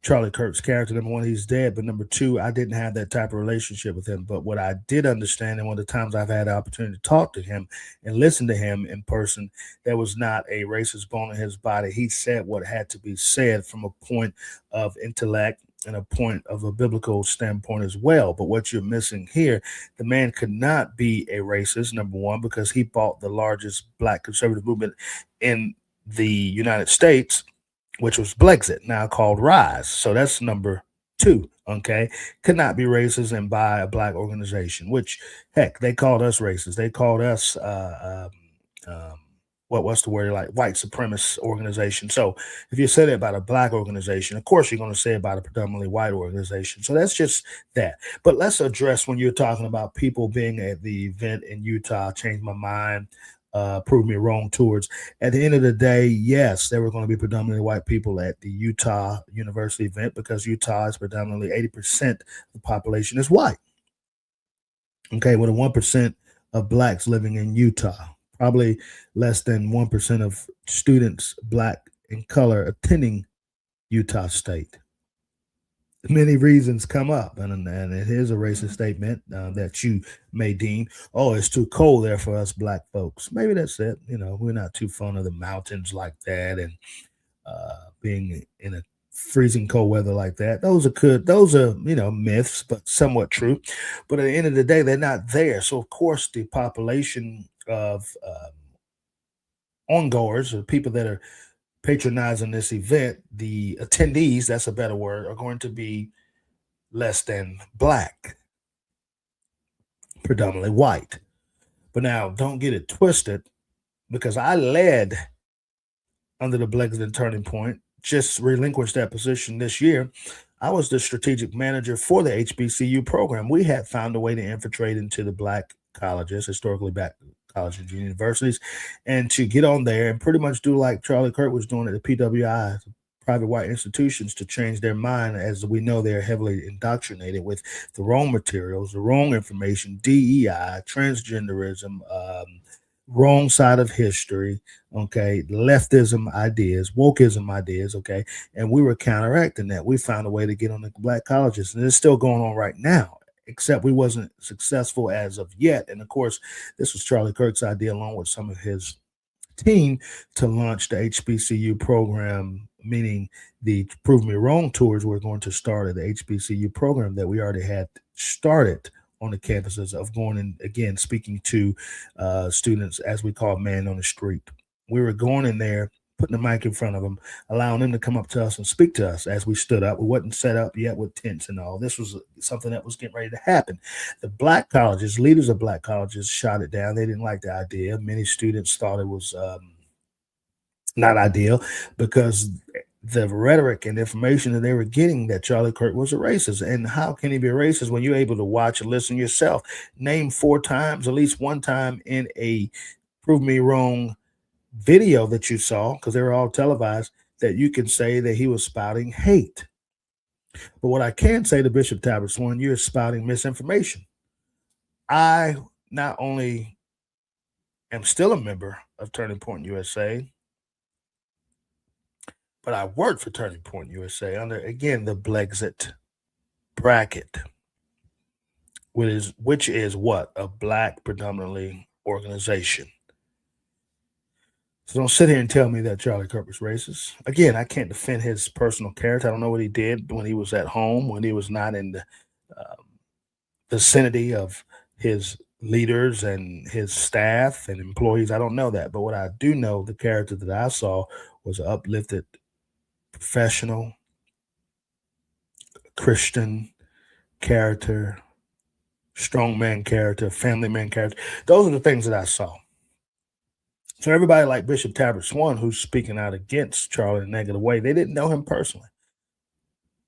A: Charlie Kirk's character. Number one, he's dead, but number two, I didn't have that type of relationship with him. But what I did understand, and one of the times I've had the opportunity to talk to him and listen to him in person, there was not a racist bone in his body. He said what had to be said from a point of intellect and a point of a biblical standpoint as well. But what you're missing here, the man could not be a racist, number one, because he bought the largest black conservative movement in the United States, which was Brexit, now called Rise. So that's number two. Okay, could not be racist and buy a black organization, which heck, they called us racist. They called us what's the word, like white supremacist organization. So if you say that about a black organization, of course you're going to say about a predominantly white organization. So that's just that. But let's address when you're talking about people being at the event in Utah, Change My Mind, prove me wrong towards. At the end of the day, yes, there were going to be predominantly white people at the Utah University event because Utah is predominantly 80% of the population is white. Okay, with a 1% of blacks living in Utah, probably less than 1% of students, black in color, attending Utah State. Many reasons come up, and it is a racist statement that you may deem, oh, it's too cold there for us black folks. Maybe that's it. You know, we're not too fond of the mountains like that, and being in a freezing cold weather like that. Those are myths, but somewhat true. But at the end of the day, they're not there. So of course, the population of ongoers or people that are patronizing this event, the attendees, that's a better word, are going to be less than black, predominantly white. But now don't get it twisted, because I led under the Brexit Turning Point, just relinquished that position this year. I was the strategic manager for the HBCU program. We had found a way to infiltrate into the black colleges, historically black colleges and universities, and to get on there and pretty much do like Charlie Kirk was doing at the PWI, private white institutions, to change their mind. As we know, they're heavily indoctrinated with the wrong materials, the wrong information, DEI, transgenderism, wrong side of history, okay, leftism ideas, wokeism ideas, okay, and we were counteracting that. We found a way to get on the black colleges, and it's still going on right now, except we wasn't successful as of yet. And of course, this was Charlie Kirk's idea, along with some of his team, to launch the HBCU program, meaning the Prove Me Wrong tours were going to start at the HBCU program that we already had started on the campuses of going and again speaking to students, as we call man on the street. We were going in there, putting the mic in front of them, allowing them to come up to us and speak to us as we stood up. We wasn't set up yet with tents and all. This was something that was getting ready to happen. The black colleges, leaders of black colleges, shot it down. They didn't like the idea. Many students thought it was not ideal because the rhetoric and information that they were getting that Charlie Kirk was a racist. And how can he be a racist when you're able to watch and listen yourself? Name 4 times, at least one time in a Prove Me Wrong video that you saw, because they were all televised, that you can say that he was spouting hate. But what I can say to Bishop Talbert Swan, you're spouting misinformation. I not only am still a member of Turning Point USA, but I worked for Turning Point USA under, again, the Brexit bracket, which is what? A black predominantly organization. So don't sit here and tell me that Charlie Kirk was racist. Again, I can't defend his personal character. I don't know what he did when he was at home, when he was not in the vicinity of his leaders and his staff and employees. I don't know that. But what I do know, the character that I saw was an uplifted, professional, Christian character, strong man character, family man character. Those are the things that I saw. So everybody like Bishop Talbert Swan, who's speaking out against Charlie in a negative way, they didn't know him personally.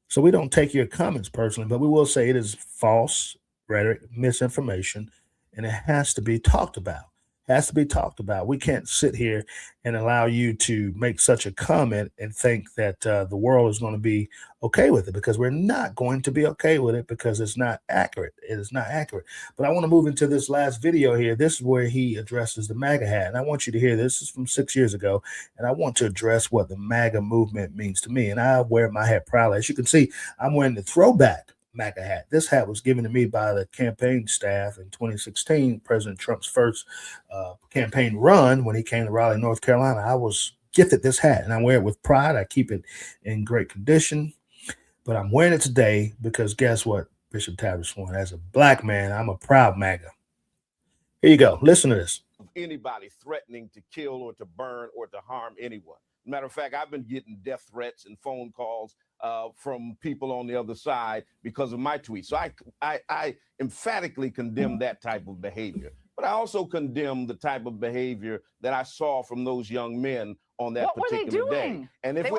A: So we don't take your comments personally, but we will say it is false rhetoric, misinformation, and it has to be talked about. has to be talked about. We can't sit here and allow you to make such a comment and think that the world is going to be okay with it, because we're not going to be okay with it, because it's not accurate. It is not accurate. But I want to move into this last video here. This is where he addresses the MAGA hat. And I want you to hear this. This is from 6 years ago. And I want to address what the MAGA movement means to me. And I wear my hat proudly. As you can see, I'm wearing the throwback MAGA hat. This hat was given to me by the campaign staff in 2016, President Trump's first campaign run when he came to Raleigh, North Carolina. I was gifted this hat, and I wear it with pride. I keep it in great condition, but I'm wearing it today because guess what, Bishop Talbert Swan, as a black man, I'm a proud MAGA. Here you go. Listen to this.
C: Anybody threatening to kill or to burn or to harm anyone. Matter of fact, I've been getting death threats and phone calls from people on the other side because of my tweets. So I emphatically condemn that type of behavior. But I also condemn the type of behavior that I saw from those young men on that particular day. And if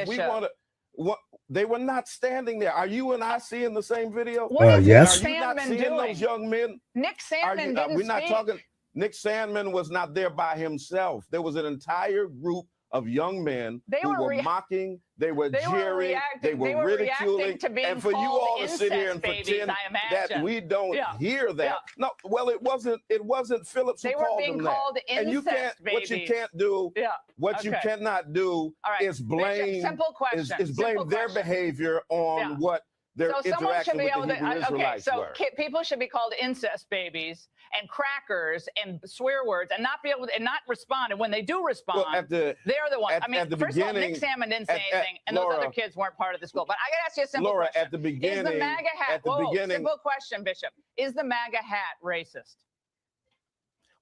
C: we want to, they were not standing there. Are you and I seeing the same video?
A: Yes.
C: Are you not seeing those young men?
D: Nick Sandmann didn't
C: we're not
D: speak.
C: talking. Nick Sandmann was not there by himself. There was an entire group of young men who were mocking, they were jeering, they were ridiculing, and for you all to sit here and pretend that we don't hear that. No, well, it wasn't Phillips who called them that. And you can't, what you can't do, what you cannot do is blame, is blame their behavior on what their interaction with the Hebrew Israelites were.
D: People should be called incest babies and crackers and swear words and not be able to, and not respond. And when they do respond, they're the ones. I mean, first of all, Nick Sandmann didn't say anything, and those other kids weren't part of the school. But I got to ask you a simple question.
C: At the beginning,
D: is the MAGA hat? Simple question, Bishop. Is the MAGA hat racist?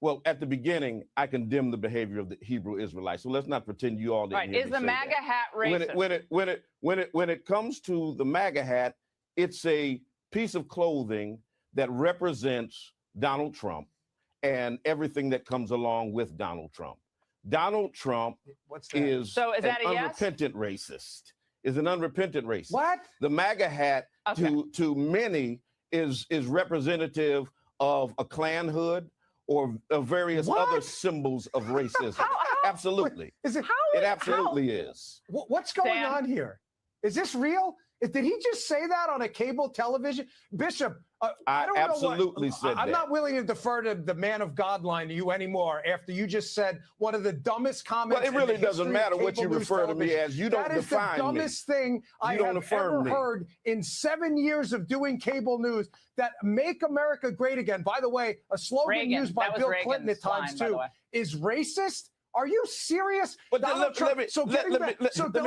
C: Well, at the beginning, I condemn the behavior of the Hebrew Israelites. So let's not pretend you all didn't hear me
D: Is the MAGA hat racist?
C: When it comes to the MAGA hat, it's a piece of clothing that represents Donald Trump and everything that comes along with Donald Trump. Donald Trump is an unrepentant racist. Is an unrepentant racist.
E: What?
C: The MAGA hat to many is representative of a Klan hood or of various other symbols of racism. Absolutely. It absolutely is.
E: What's going on here? Is this real? Did he just say that on a cable television? Bishop, I don't
C: absolutely said that.
E: I'm not willing to defer to the man of God line to you anymore after you just said one of the dumbest comments.
C: Well, it really doesn't matter what you refer to me as. You don't define me. That is the dumbest
E: thing I have ever heard in 7 years of doing cable news. That Make America Great Again, by the way, a slogan used by Bill Clinton at times too, is racist. Are you serious?
C: But Donald Trump, let me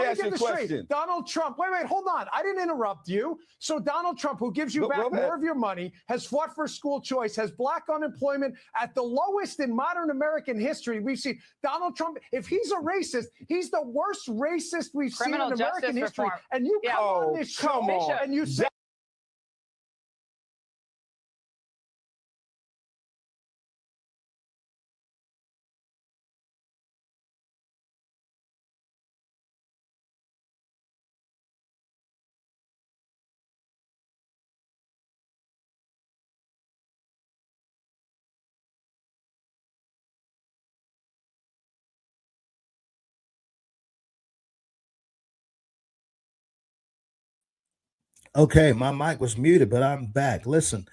C: ask you a question.
E: Donald Trump, wait, hold on. I didn't interrupt you. So Donald Trump, who gives you back more of your money, has fought for school choice, has black unemployment at the lowest in modern American history. We've seen Donald Trump, if he's a racist, he's the worst racist we've seen in American history. And you come on this show and you say,
A: Okay, my mic was muted, but I'm back. Listen,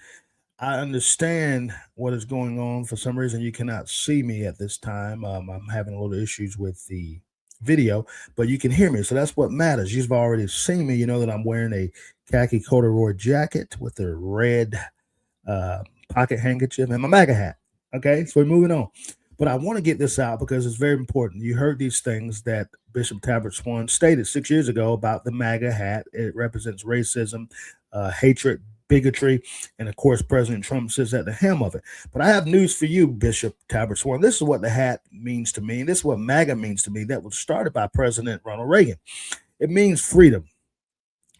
A: I understand what is going on. For some reason, you cannot see me at this time. I'm having a little issues with the video, but you can hear me. So that's what matters. You've already seen me. You know that I'm wearing a khaki corduroy jacket with a red pocket handkerchief and my MAGA hat. Okay, so we're moving on. But I want to get this out because it's very important. You heard these things that Bishop Talbert Swan stated 6 years ago about the MAGA hat. It represents racism, hatred, bigotry, and of course, President Trump sits at the helm of it. But I have news for you, Bishop Talbert Swan. This is what the hat means to me, and this is what MAGA means to me. That was started by President Ronald Reagan. It means freedom.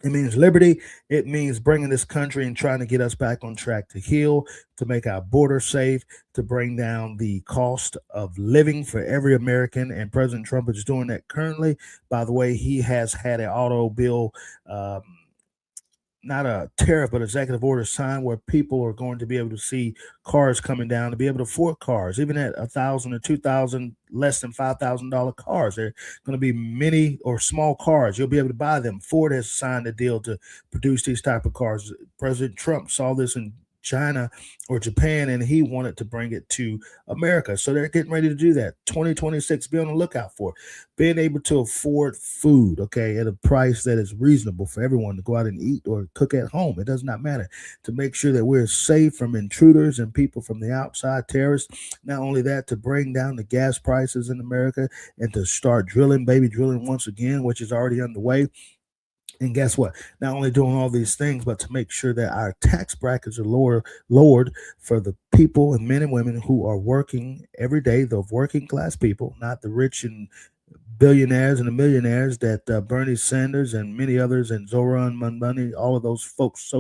A: It means liberty. It means bringing this country and trying to get us back on track to heal, to make our border safe, to bring down the cost of living for every American. And President Trump is doing that currently. By the way, he has had an auto bill not a tariff, but executive order signed where people are going to be able to see cars coming down, to be able to afford cars, even at $1,000 or $2,000, less than $5,000 cars. They're going to be mini or small cars. You'll be able to buy them. Ford has signed a deal to produce these type of cars. President Trump saw this in China or Japan, and he wanted to bring it to America. So they're getting ready to do that. 2026, be on the lookout for being able to afford food, okay, at a price that is reasonable for everyone to go out and eat or cook at home. It does not matter, to make sure that we're safe from intruders and people from the outside, terrorists. Not only that, to bring down the gas prices in America and to start baby drilling once again, which is already underway. And guess what? Not only doing all these things, but to make sure that our tax brackets are lowered for the people and men and women who are working every day, the working class people, not the rich and billionaires and the millionaires that Bernie Sanders and many others and Zoran Monday, all of those folks,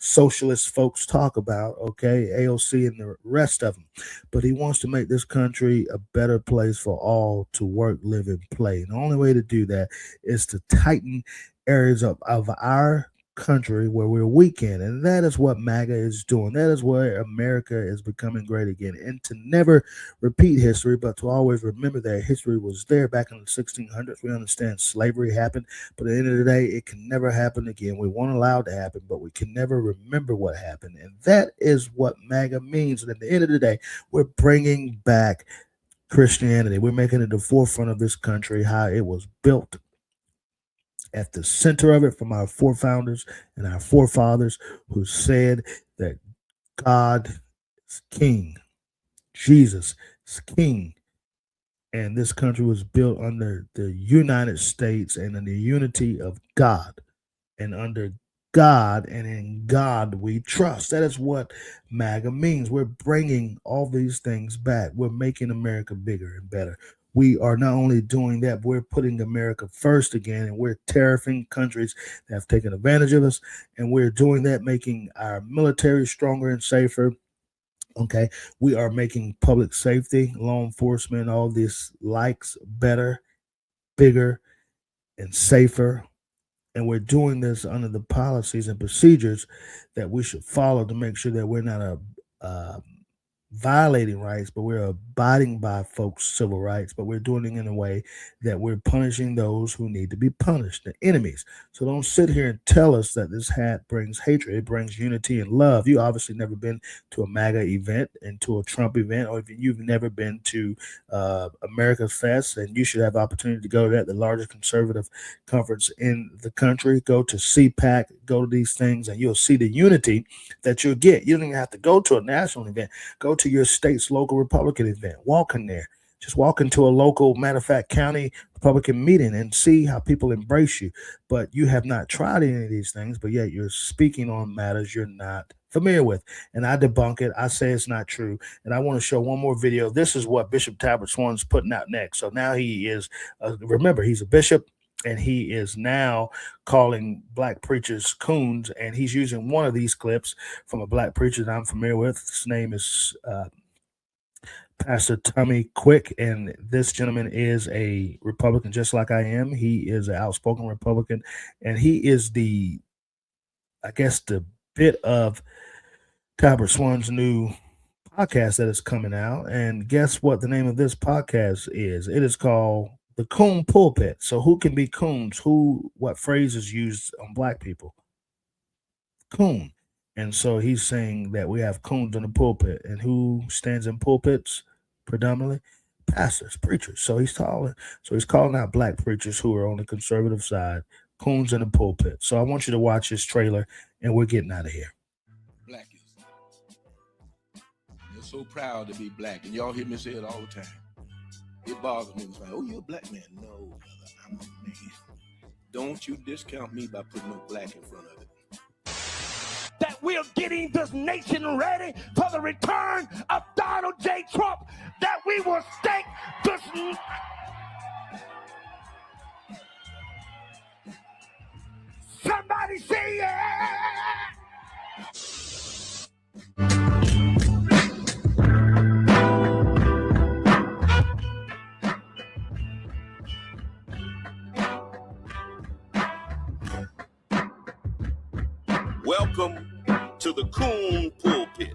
A: socialist folks talk about, okay, AOC and the rest of them. But he wants to make this country a better place for all to work, live, and play. And the only way to do that is to tighten areas of our country where we're weak in, and that is what MAGA is doing. That is where America is becoming great again, and to never repeat history, but to always remember that history was there back in the 1600s. We understand slavery happened, but at the end of the day, it can never happen again. We won't allow it to happen, but we can never remember what happened, and that is what MAGA means. And at the end of the day, we're bringing back Christianity. We're making it the forefront of this country, how it was built at the center of it from our forefounders and our forefathers, who said that God is king, Jesus is king, and this country was built under the United States and in the unity of God, and under God, and in God we trust. That is what MAGA means. We're bringing all these things back. We're making America bigger and better. We are not only doing that, but we're putting America first again, and we're tariffing countries that have taken advantage of us, and we're doing that, making our military stronger and safer. Okay, we are making public safety, law enforcement, all these likes better, bigger, and safer. And we're doing this under the policies and procedures that we should follow to make sure that we're not violating rights, but we're abiding by folks' civil rights, but we're doing it in a way that we're punishing those who need to be punished, the enemies. So don't sit here and tell us that this hat brings hatred. It brings unity and love. You obviously never been to a MAGA event and to a Trump event, or if you've never been to America's Fest, and you should have the opportunity to go to that, the largest conservative conference in the country. Go to CPAC, go to these things, and you'll see the unity that you'll get. You don't even have to go to a national event. Go to your state's local Republican event. Walk in there. Just walk into a local, matter of fact, county Republican meeting and see how people embrace you. But you have not tried any of these things, but yet you're speaking on matters you're not familiar with. And I debunk it. I say it's not true. And I want to show one more video. This is what Bishop Talbert Swan's putting out next. So now he is, remember, he's a bishop, and he is now calling black preachers coons, and he's using one of these clips from a black preacher that I'm familiar with. His name is Pastor Tommy Quick, and this gentleman is a Republican just like I am. He is an outspoken Republican, and he is the bit of Talbert Swan's new podcast that is coming out. And guess what the name of this podcast is? It is called The Coon Pulpit. So who can be coons? What phrase is used on black people? Coon. And so he's saying that we have coons in the pulpit, and who stands in pulpits predominantly? Pastors, preachers. So he's calling out black preachers who are on the conservative side, coons in the pulpit. So I want you to watch this trailer, and we're getting out of here.
F: Black is. You're so proud to be black, and y'all hear me say it all the time. It bothers me. It's like, oh, you're a black man. No, brother, I'm a man. Don't you discount me by putting no black in front of it.
B: That we're getting this nation ready for the return of Donald J. Trump, that we will stake this. Somebody say yeah!
C: Welcome to the Coon Pulpit,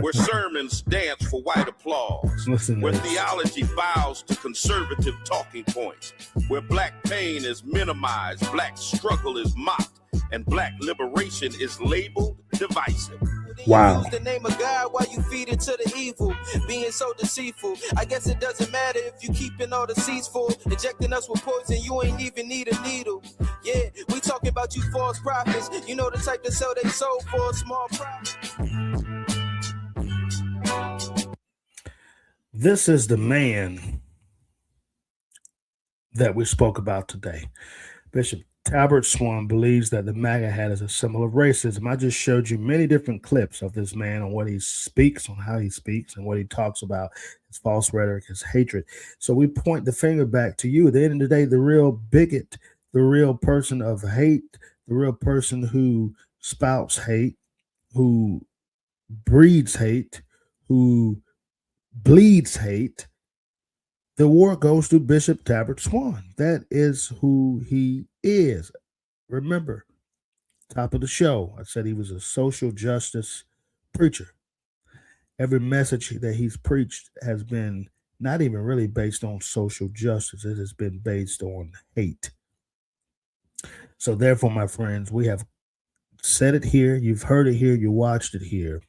C: where sermons dance for white applause, where theology bows to conservative talking points, where black pain is minimized, black struggle is mocked, and black liberation is labeled divisive.
A: Wow.
G: Use the name of God while you feed into the evil, being so deceitful. I guess it doesn't matter if you keeping all the seats full, injecting us with poison, you ain't even need a needle. Yeah, we talking about you false prophets. You know the type that sell they soul for a small profit.
A: This is the man that we spoke about today. Bishop Talbert Swan believes that the MAGA hat is a symbol of racism. I just showed you many different clips of this man on what he speaks, on how he speaks, and what he talks about, his false rhetoric, his hatred. So we point the finger back to you. At the end of the day, the real bigot, the real person of hate, the real person who spouts hate, who breeds hate, who bleeds hate, the war goes to Bishop Talbert Swan. That is who he is. Remember, top of the show, I said he was a social justice preacher. Every message that he's preached has been not even really based on social justice. It has been based on hate. So therefore, my friends, we have said it here. You've heard it here. You watched it here.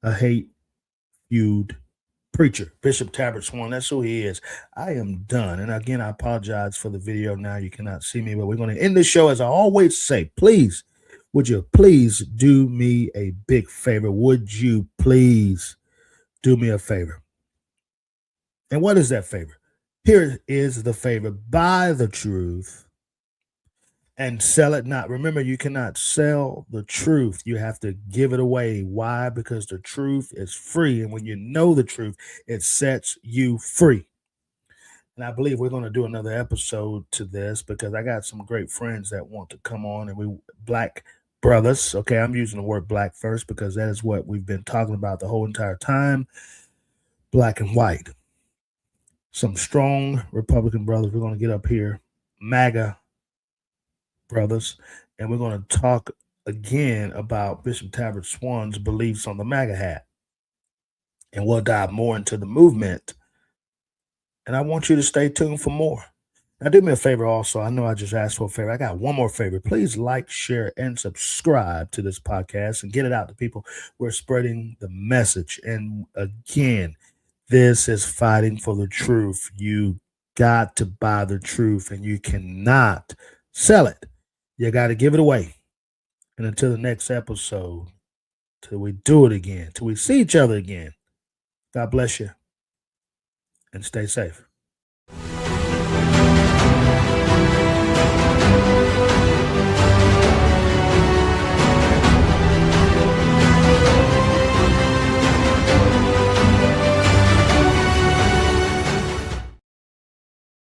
A: A hate-fueled preacher, Bishop Talbert Swan. That's who he is. I am done. And again, I apologize for the video. Now you cannot see me, but we're going to end the show. As I always say, please, would you please do me a big favor? Would you please do me a favor? And what is that favor? Here is the favor. Buy the truth and sell it not. Remember, you cannot sell the truth. You have to give it away. Why? Because the truth is free. And when you know the truth, it sets you free. And I believe we're going to do another episode to this because I got some great friends that want to come on, and we black brothers. Okay, I'm using the word black first because that is what we've been talking about the whole entire time. Black and white. Some strong Republican brothers. We're going to get up here. MAGA brothers, and we're going to talk again about Bishop Talbert Swan's beliefs on the MAGA hat, and we'll dive more into the movement. And I want you to stay tuned for more. Now, do me a favor also. I know I just asked for a favor. I got one more favor. Please like, share, and subscribe to this podcast and get it out to people. We're spreading the message. And again, this is fighting for the truth. You got to buy the truth, and you cannot sell it. You got to give it away. And until the next episode, till we do it again, till we see each other again, God bless you and stay safe.